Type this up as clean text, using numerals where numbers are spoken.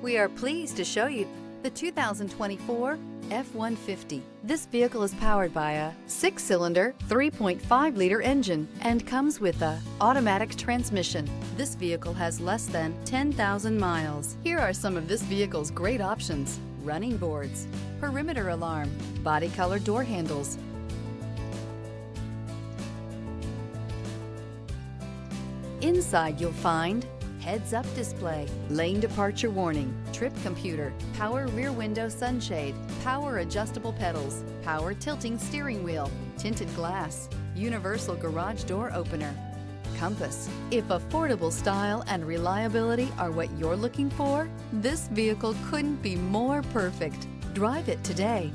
We are pleased to show you the 2024 F-150. This vehicle is powered by a 6-cylinder, 3.5-liter engine and comes with a automatic transmission. This vehicle has less than 10,000 miles. Here are some of this vehicle's great options: running boards, perimeter alarm, body color door handles, inside you'll find heads-up display, lane departure warning, trip computer, power rear window sunshade, power adjustable pedals, power tilting steering wheel, tinted glass, universal garage door opener, compass. If affordable style and reliability are what you're looking for, this vehicle couldn't be more perfect. Drive it today.